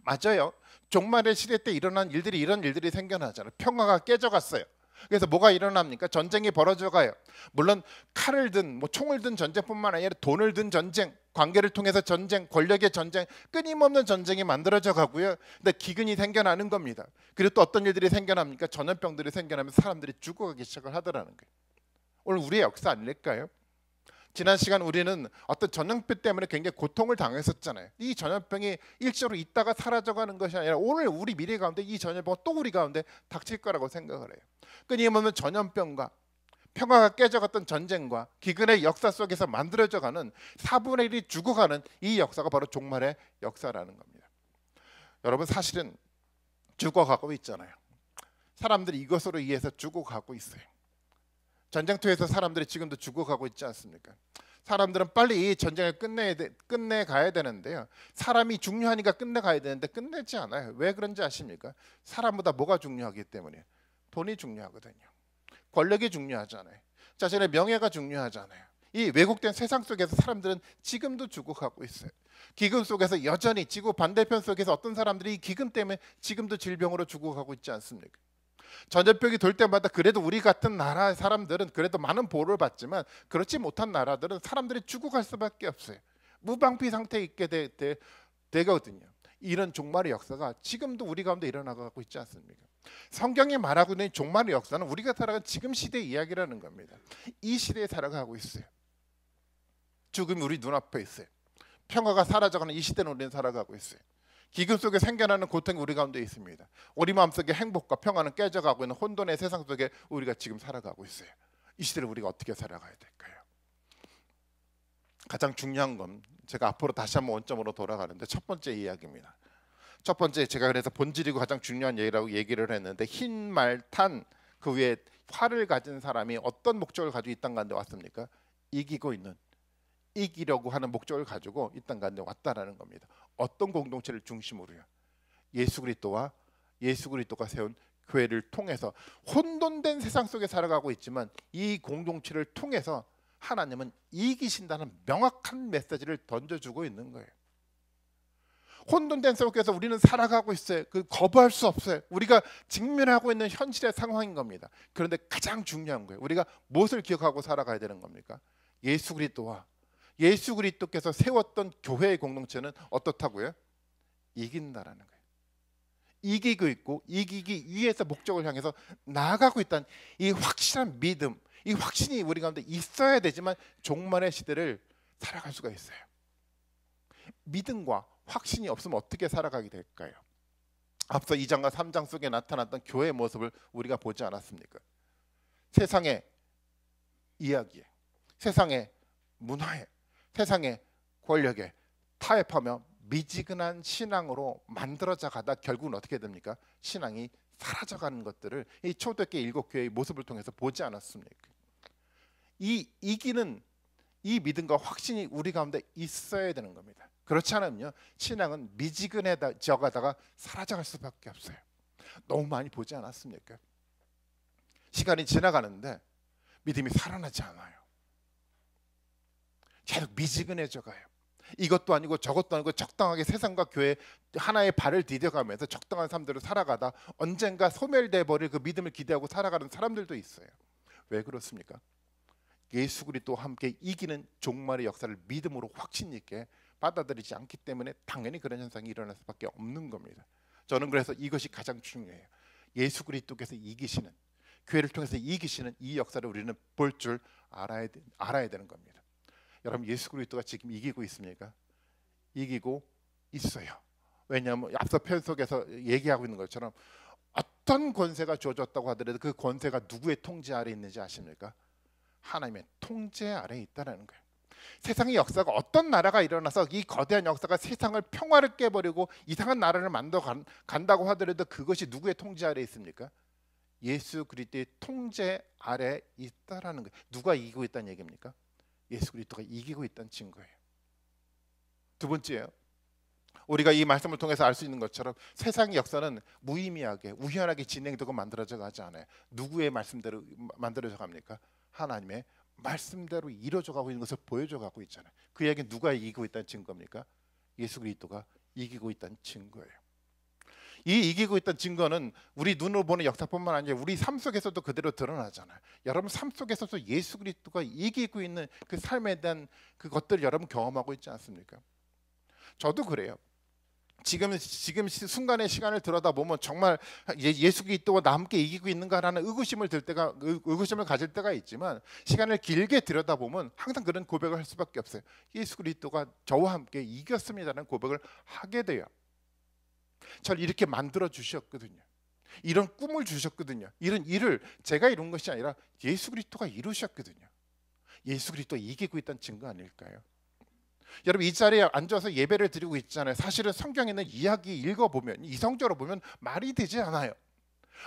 맞아요. 종말의 시대 때 일어난 일들이 이런 일들이 생겨나잖아요. 평화가 깨져갔어요. 그래서 뭐가 일어납니까? 전쟁이 벌어져 가요. 물론 칼을 든 총을 든 전쟁뿐만 아니라 돈을 든 전쟁, 관계를 통해서 전쟁, 권력의 전쟁, 끊임없는 전쟁이 만들어져 가고요. 근데 기근이 생겨나는 겁니다. 그리고 또 어떤 일들이 생겨납니까? 전염병들이 생겨나면서 사람들이 죽어가기 시작을 하더라는 거예요. 오늘 우리의 역사 아닐까요? 지난 시간 우리는 어떤 전염병 때문에 굉장히 고통을 당했었잖아요. 이 전염병이 일시로 있다가 사라져가는 것이 아니라 오늘 우리 미래 가운데 이 전염병은 또 우리 가운데 닥칠 거라고 생각을 해요. 끊임없는 전염병과 평화가 깨져갔던 전쟁과 기근의 역사 속에서 만들어져가는 4분의 1이 죽어가는 이 역사가 바로 종말의 역사라는 겁니다. 여러분 사실은 죽어가고 있잖아요. 사람들이 이것으로 인해서 죽어가고 있어요. 전쟁터에서 사람들이 지금도 죽어가고 있지 않습니까? 사람들은 빨리 이 전쟁을 끝내가야 되는데요. 사람이 중요하니까 끝내가야 되는데 끝내지 않아요. 왜 그런지 아십니까? 사람보다 뭐가 중요하기 때문에 돈이 중요하거든요. 권력이 중요하잖아요. 자신의 명예가 중요하잖아요. 이 왜곡된 세상 속에서 사람들은 지금도 죽어가고 있어요. 기근 속에서 여전히 지구 반대편 속에서 어떤 사람들이 이 기근 때문에 지금도 질병으로 죽어가고 있지 않습니까? 전염병이 돌 때마다 그래도 우리 같은 나라 사람들은 그래도 많은 보호를 받지만 그렇지 못한 나라들은 사람들이 죽어갈 수밖에 없어요. 무방비 상태에 있게 되거든요. 이런 종말의 역사가 지금도 우리 가운데 일어나고 있지 않습니까? 성경이 말하고 있는 종말의 역사는 우리가 살아가는 지금 시대의 이야기라는 겁니다. 이 시대에 살아가고 있어요. 죽음이 우리 눈앞에 있어요. 평화가 사라져가는 이 시대는 우리는 살아가고 있어요. 기근 속에 생겨나는 고통이 우리 가운데 있습니다. 우리 마음속에 행복과 평화는 깨져가고 있는 혼돈의 세상 속에 우리가 지금 살아가고 있어요. 이 시대를 우리가 어떻게 살아가야 될까요? 가장 중요한 건 제가 앞으로 다시 한번 원점으로 돌아가는데 첫 번째 이야기입니다. 첫 번째 제가 그래서 본질이고 가장 중요한 얘기라고 얘기를 했는데 흰 말 탄 그 위에 활을 가진 사람이 어떤 목적을 가지고 이 땅 가운데 왔습니까? 이기려고 하는 목적을 가지고 이 땅 가운데 왔다라는 겁니다. 어떤 공동체를 중심으로요? 예수 그리스도가 세운 교회를 통해서 혼돈된 세상 속에 살아가고 있지만 이 공동체를 통해서 하나님은 이기신다는 명확한 메시지를 던져주고 있는 거예요. 혼돈된 속에서 우리는 살아가고 있어요. 그 거부할 수 없어요. 우리가 직면하고 있는 현실의 상황인 겁니다. 그런데 가장 중요한 거예요. 우리가 무엇을 기억하고 살아가야 되는 겁니까? 예수 그리스도와 예수 그리스도께서 세웠던 교회의 공동체는 어떻다고요? 이긴다라는 거예요. 이기고 있고 이기기 위해서 목적을 향해서 나아가고 있다는 이 확실한 믿음, 이 확신이 우리 가운데 있어야 되지만 종말의 시대를 살아갈 수가 있어요. 믿음과 확신이 없으면 어떻게 살아가게 될까요? 앞서 2장과 3장 속에 나타났던 교회의 모습을 우리가 보지 않았습니까? 세상의 이야기에, 세상의 문화에, 세상의 권력에 타협하며 미지근한 신앙으로 만들어져 가다 결국은 어떻게 됩니까? 신앙이 사라져가는 것들을 이 초대교회 7교회의 모습을 통해서 보지 않았습니까? 이 이기는 이 믿음과 확신이 우리 가운데 있어야 되는 겁니다. 그렇지 않으면 신앙은 미지근해져 가다가 사라져갈 수밖에 없어요. 너무 많이 보지 않았습니까? 시간이 지나가는데 믿음이 살아나지 않아요. 계속 미지근해져 가요. 이것도 아니고 저것도 아니고 적당하게 세상과 교회 하나의 발을 디뎌가면서 적당한 삶대로 살아가다 언젠가 소멸돼 버릴 그 믿음을 기대하고 살아가는 사람들도 있어요. 왜 그렇습니까? 예수 그리스도와 함께 이기는 종말의 역사를 믿음으로 확신 있게 받아들이지 않기 때문에 당연히 그런 현상이 일어날 수밖에 없는 겁니다. 저는 그래서 이것이 가장 중요해요. 예수 그리스도께서 이기시는, 교회를 통해서 이기시는 이 역사를 우리는 볼 줄 알아야 되는 겁니다. 여러분, 예수 그리스도가 지금 이기고 있습니까? 이기고 있어요. 왜냐하면 앞서 편 속에서 얘기하고 있는 것처럼 어떤 권세가 주어졌다고 하더라도 그 권세가 누구의 통제 아래 있는지 아십니까? 하나님의 통제 아래에 있다는 거예요. 세상의 역사가 어떤 나라가 일어나서 이 거대한 역사가 세상을 평화를 깨버리고 이상한 나라를 만들어 간다고 하더라도 그것이 누구의 통제 아래에 있습니까? 예수 그리스도의 통제 아래에 있다라는 거예요. 누가 이기고 있다는 얘기입니까? 예수 그리스도가 이기고 있다는 증거예요. 두 번째요, 우리가 이 말씀을 통해서 알 수 있는 것처럼 세상의 역사는 무의미하게 우연하게 진행되고 만들어져 가지 않아요. 누구의 말씀대로 만들어져 갑니까? 하나님의 말씀대로 이루어져 가고 있는 것을 보여줘 가고 있잖아요. 그 이야기는 누가 이기고 있다는 증거입니까? 예수 그리스도가 이기고 있다는 증거예요. 이 이기고 있다는 증거는 우리 눈으로 보는 역사뿐만 아니라 우리 삶 속에서도 그대로 드러나잖아요. 여러분 삶 속에서도 예수 그리스도가 이기고 있는 그 삶에 대한 그것들을 여러분 경험하고 있지 않습니까? 저도 그래요. 지금 순간의 시간을 들여다보면 정말 예수 그리스도와 나 함께 이기고 있는가라는 의구심을 가질 때가 있지만 시간을 길게 들여다보면 항상 그런 고백을 할 수밖에 없어요. 예수 그리스도가 저와 함께 이겼습니다라는 고백을 하게 돼요. 저를 이렇게 만들어 주셨거든요. 이런 꿈을 주셨거든요. 이런 일을 제가 이룬 것이 아니라 예수 그리스도가 이루셨거든요. 예수 그리스도가 이기고 있다는 증거 아닐까요? 여러분 이 자리에 앉아서 예배를 드리고 있잖아요. 사실은 성경에 있는 이야기 읽어보면 이성적으로 보면 말이 되지 않아요.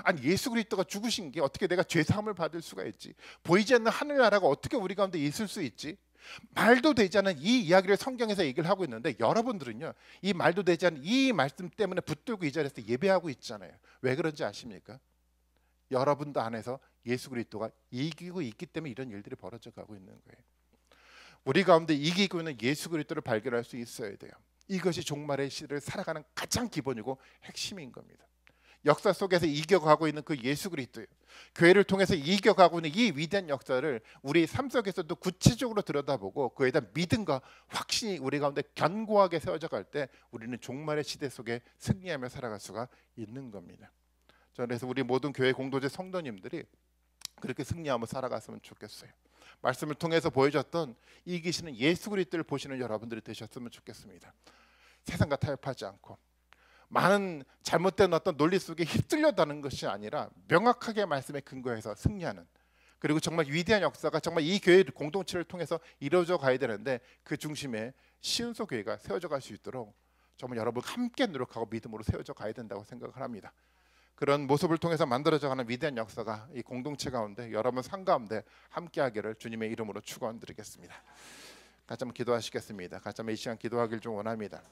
아니 예수 그리스도가 죽으신 게 어떻게 내가 죄사함을 받을 수가 있지? 보이지 않는 하늘나라가 어떻게 우리 가운데 있을 수 있지? 말도 되지 않은 이 이야기를 성경에서 얘기를 하고 있는데 여러분들은요 이 말도 되지 않은 이 말씀 때문에 붙들고 이 자리에서 예배하고 있잖아요. 왜 그런지 아십니까? 여러분도 안에서 예수 그리스도가 이기고 있기 때문에 이런 일들이 벌어져 가고 있는 거예요. 우리 가운데 이기고 있는 예수 그리스도를 발견할 수 있어야 돼요. 이것이 종말의 시대를 살아가는 가장 기본이고 핵심인 겁니다. 역사 속에서 이겨가고 있는 그 예수 그리스도예요. 교회를 통해서 이겨가고 있는 이 위대한 역사를 우리 삶 속에서도 구체적으로 들여다보고 그에 대한 믿음과 확신이 우리 가운데 견고하게 세워져 갈 때 우리는 종말의 시대 속에 승리하며 살아갈 수가 있는 겁니다. 그래서 우리 모든 교회 공동체 성도님들이 그렇게 승리하며 살아갔으면 좋겠어요. 말씀을 통해서 보여줬던 이기시는 예수 그리스도를 보시는 여러분들이 되셨으면 좋겠습니다. 세상과 타협하지 않고 많은 잘못된 어떤 논리 속에 휩쓸려다는 것이 아니라 명확하게 말씀에 근거해서 승리하는, 그리고 정말 위대한 역사가 정말 이 교회 공동체를 통해서 이루어져 가야 되는데 그 중심에 시은소 교회가 세워져 갈 수 있도록 정말 여러분 함께 노력하고 믿음으로 세워져 가야 된다고 생각을 합니다. 그런 모습을 통해서 만들어져가는 위대한 역사가 이 공동체 가운데 여러분 삶 가운데 함께하기를 주님의 이름으로 축원드리겠습니다. 같이 한번 기도하시겠습니다. 같이 한번 이 시간 기도하길 좀 원합니다.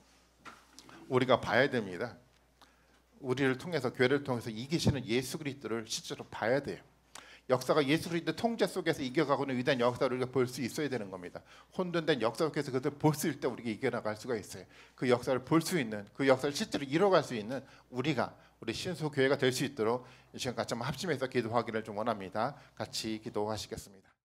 우리가 봐야 됩니다. 우리를 통해서 교회를 통해서 이기시는 예수 그리스도를 실제로 봐야 돼요. 역사가 예수 그리스도의 통제 속에서 이겨가고는 위대한 역사를 우리가 볼 수 있어야 되는 겁니다. 혼돈된 역사 속에서 그것을 볼 수 있을 때 우리가 이겨나갈 수가 있어요. 그 역사를 볼 수 있는, 그 역사를 실제로 이뤄갈 수 있는 우리 신소 교회가 될 수 있도록 이 시간 같이 한번 합심해서 기도하기를 좀 원합니다. 같이 기도하시겠습니다.